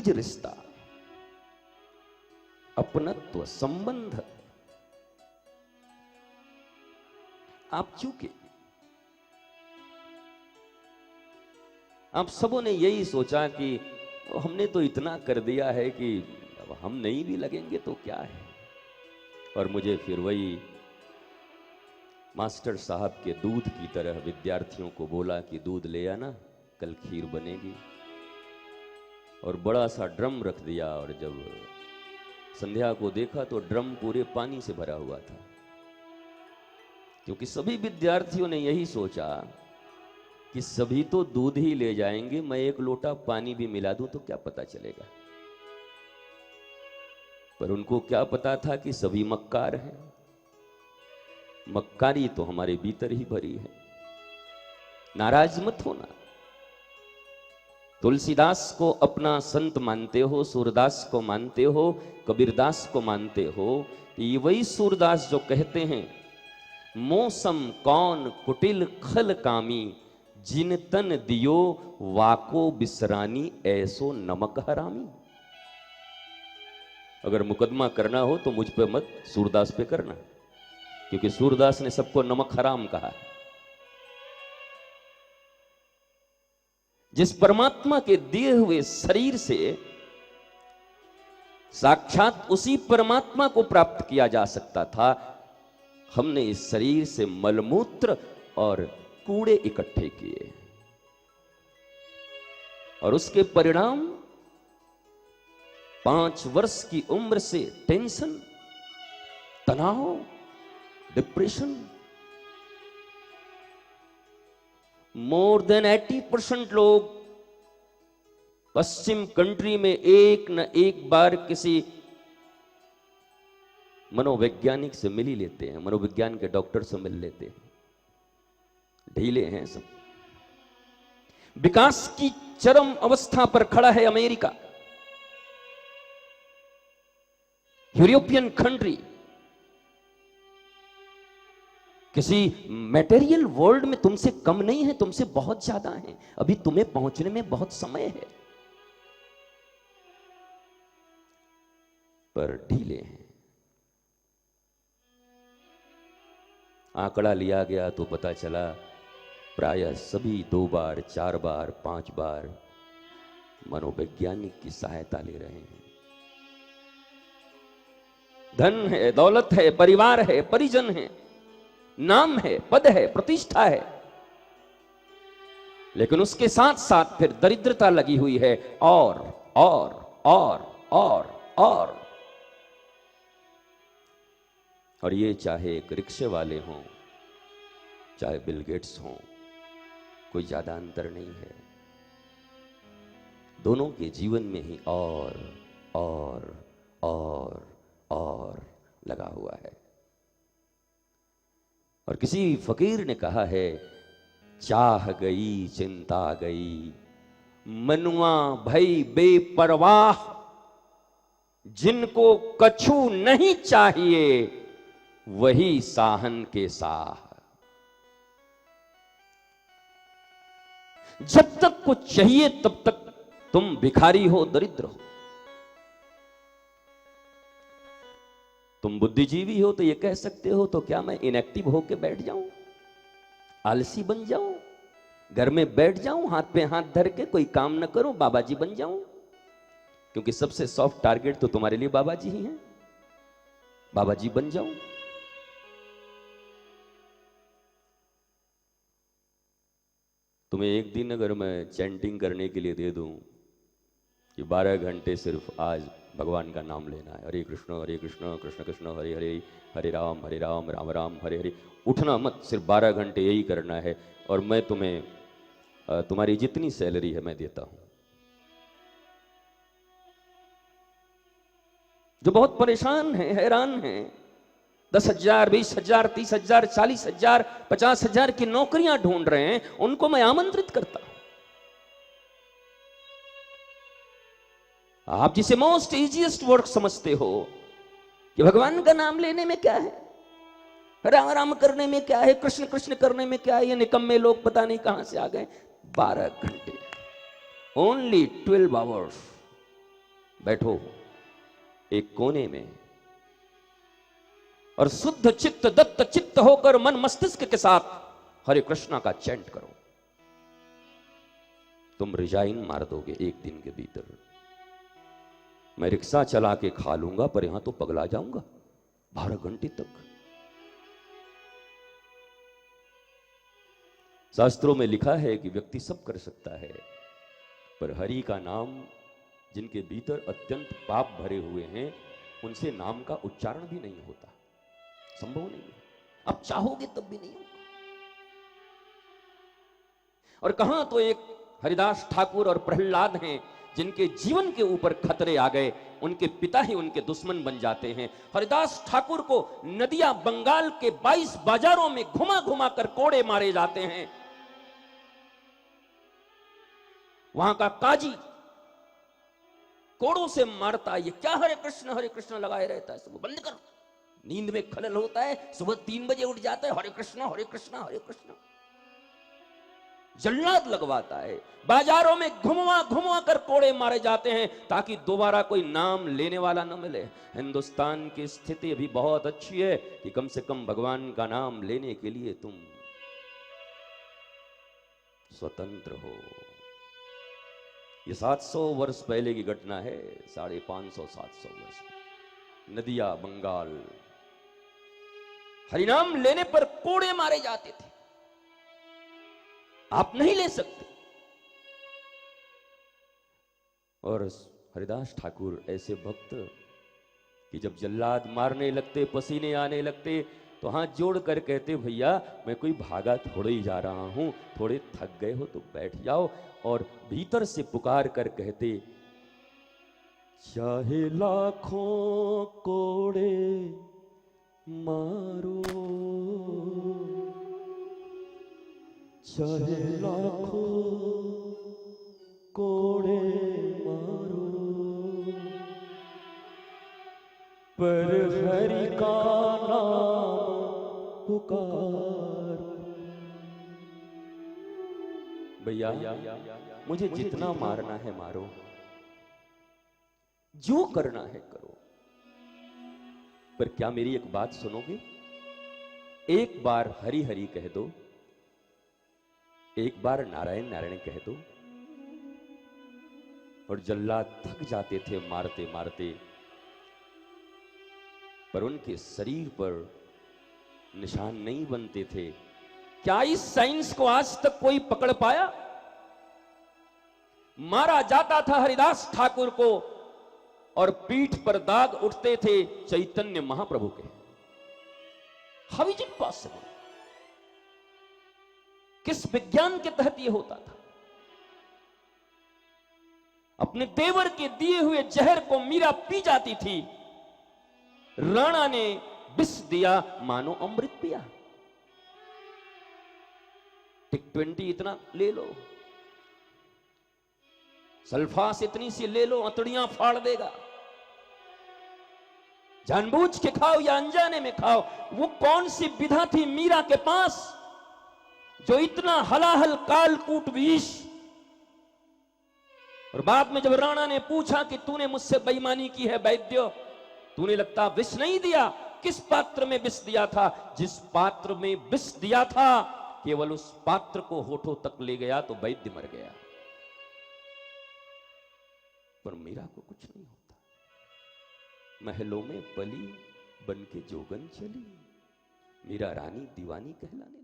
निज रिश्ता, अपनत्व, संबंध आप चूके। आप सबों ने यही सोचा कि हमने तो इतना कर दिया है कि अब हम नहीं भी लगेंगे तो क्या है। और मुझे फिर वही मास्टर साहब के दूध की तरह विद्यार्थियों को बोला कि दूध ले आना, कल खीर बनेगी। और बड़ा सा ड्रम रख दिया, और जब संध्या को देखा तो ड्रम पूरे पानी से भरा हुआ था, क्योंकि सभी विद्यार्थियों ने यही सोचा कि सभी तो दूध ही ले जाएंगे, मैं एक लोटा पानी भी मिला दूं तो क्या पता चलेगा। पर उनको क्या पता था कि सभी मक्कार हैं। मक्कारी तो हमारे भीतर ही भरी है। नाराज मत होना। तुलसीदास को अपना संत मानते हो, सूरदास को मानते हो, कबीरदास को मानते हो, ये वही सूरदास जो कहते हैं, मौसम कौन कुटिल खल कामी, जिन तन दियो वाको बिसरानी, ऐसो नमक हरामी। अगर मुकदमा करना हो तो मुझ पे मत, सूरदास पे करना, क्योंकि सूरदास ने सबको नमक हराम कहा है। जिस परमात्मा के दिए हुए शरीर से साक्षात उसी परमात्मा को प्राप्त किया जा सकता था, हमने इस शरीर से मलमूत्र और कूड़े इकट्ठे किए, और उसके परिणाम 5 वर्ष की उम्र से टेंशन, तनाव, डिप्रेशन। मोर देन 80% लोग पश्चिम कंट्री में एक न एक बार किसी मनोवैज्ञानिक से मिल ही लेते हैं, मनोविज्ञान के डॉक्टर से मिल लेते हैं। ढीले हैं सब। विकास की चरम अवस्था पर खड़ा है अमेरिका, यूरोपियन कंट्री। किसी मटेरियल वर्ल्ड में तुमसे कम नहीं है, तुमसे बहुत ज्यादा है। अभी तुम्हें पहुंचने में बहुत समय है, पर ढीले हैं। आंकड़ा लिया गया तो पता चला प्रायः सभी 2 बार, 4 बार, 5 बार मनोवैज्ञानिक की सहायता ले रहे हैं। धन है, दौलत है, परिवार है, परिजन है, नाम है, पद है, प्रतिष्ठा है, लेकिन उसके साथ साथ फिर दरिद्रता लगी हुई है, और ये चाहे एक रिक्शे वाले हों, चाहे बिल गेट्स हों, कोई ज्यादा अंतर नहीं है। दोनों के जीवन में ही और लगा हुआ है। और किसी फकीर ने कहा है, चाह गई चिंता गई, मनुआ भई बेपरवाह, जिनको कछु नहीं चाहिए वही साहन के साह। जब तक कुछ चाहिए तब तक तुम भिखारी हो, दरिद्र हो। तुम बुद्धिजीवी हो तो ये कह सकते हो, तो क्या मैं इनएक्टिव होके बैठ जाऊं, आलसी बन जाऊं, घर में बैठ जाऊं, हाथ पे हाथ धर के कोई काम न करूं, बाबा जी बन जाऊं? क्योंकि सबसे सॉफ्ट टारगेट तो तुम्हारे लिए बाबा जी ही हैं। बाबा जी बन जाऊं? तुम्हें एक दिन अगर मैं चैंटिंग करने के लिए दे दूं कि 12 घंटे सिर्फ आज भगवान का नाम लेना है, हरे कृष्ण कृष्ण कृष्ण हरे हरे, हरे राम राम राम हरे हरे, उठना मत, सिर्फ 12 घंटे यही करना है, और मैं तुम्हें तुम्हारी जितनी सैलरी है मैं देता हूं। जो बहुत परेशान हैं, हैरान हैं, 10,000, 20,000, 30,000, 40,000, 50,000 की नौकरियां ढूंढ रहे हैं, उनको मैं आमंत्रित करता हूं। आप जिसे मोस्ट इजीएस्ट वर्क समझते हो कि भगवान का नाम लेने में क्या है, राम राम करने में क्या है, कृष्ण कृष्ण करने में क्या है, ये निकम्मे लोग पता नहीं कहां से आ गए। 12 घंटे, ओनली 12 आवर्स, बैठो एक कोने में और शुद्ध चित्त दत्त चित्त होकर मन मस्तिष्क के साथ हरे कृष्णा का चैंट करो। तुम रिजाइन मार दोगे एक दिन के भीतर। मैं रिक्शा चला के खा लूंगा पर यहां तो पगला जाऊंगा 12 घंटे तक। शास्त्रों में लिखा है कि व्यक्ति सब कर सकता है, पर हरि का नाम जिनके भीतर अत्यंत पाप भरे हुए हैं उनसे नाम का उच्चारण भी नहीं होता, संभव नहीं है। अब चाहोगे तब भी नहीं होगा। और कहां तो एक हरिदास ठाकुर और प्रहलाद हैं जिनके जीवन के ऊपर खतरे आ गए, उनके पिता ही उनके दुश्मन बन जाते हैं। हरिदास ठाकुर को नदिया बंगाल के 22 बाजारों में घुमा घुमा कर कोड़े मारे जाते हैं। वहां का काजी कोड़ों से मारता, ये क्या हरे कृष्ण लगाए रहता है, सब बंद कर। नींद में खलल होता है, सुबह 3 बजे उठ जाता है, हरे कृष्ण हरे कृष्ण हरे कृष्ण। जल्लाद लगवाता है, बाजारों में घुमवा घुमवा कर कोड़े मारे जाते हैं ताकि दोबारा कोई नाम लेने वाला न मिले। हिंदुस्तान की स्थिति अभी बहुत अच्छी है कि कम से कम भगवान का नाम लेने के लिए तुम स्वतंत्र हो। ये 700 वर्ष पहले की घटना है, 550-700 वर्ष। नदिया बंगाल हरिनाम लेने पर कोड़े मारे जाते थे, आप नहीं ले सकते। और हरिदास ठाकुर ऐसे भक्त कि जब जल्लाद मारने लगते, पसीने आने लगते, तो हाथ जोड़ कर कहते, भैया मैं कोई भागा थोड़े ही जा रहा हूं, थोड़े थक गए हो तो बैठ जाओ। और भीतर से पुकार कर कहते, चाहे लाखों कोड़े मारो, चाहे लाखों कोड़े मारो, पर हरि का नाम पुकार। भैया मुझे जितना मारना है मारो, जो करना है करो, पर क्या मेरी एक बात सुनोगे? एक बार हरि हरि कह दो, एक बार नारायण नारायण कह दो। और जल्लाद थक जाते थे मारते मारते, पर उनके शरीर पर निशान नहीं बनते थे। क्या इस साइंस को आज तक कोई पकड़ पाया? मारा जाता था हरिदास ठाकुर को और पीठ पर दाग उठते थे चैतन्य महाप्रभु के। How is it possible? किस विज्ञान के तहत यह होता था? अपने देवर के दिए हुए जहर को मीरा पी जाती थी, राणा ने विष दिया मानो अमृत पिया। टिक-20 इतना ले लो, सल्फास इतनी सी ले लो, अंतड़ियां फाड़ देगा। जानबूझ के खाओ या अनजाने में खाओ, वो कौन सी विधा थी मीरा के पास जो इतना हलाहल कालकूट विष। और बाद में जब राणा ने पूछा कि तूने मुझसे बेईमानी की है वैद्य, तूने लगता विष नहीं दिया, किस पात्र में विष दिया था? जिस पात्र में विष दिया था केवल उस पात्र को होठों तक ले गया तो वैद्य मर गया, पर मीरा को कुछ नहीं होता। महलों में पली बन के जोगन चली, मीरा रानी दीवानी कहलाने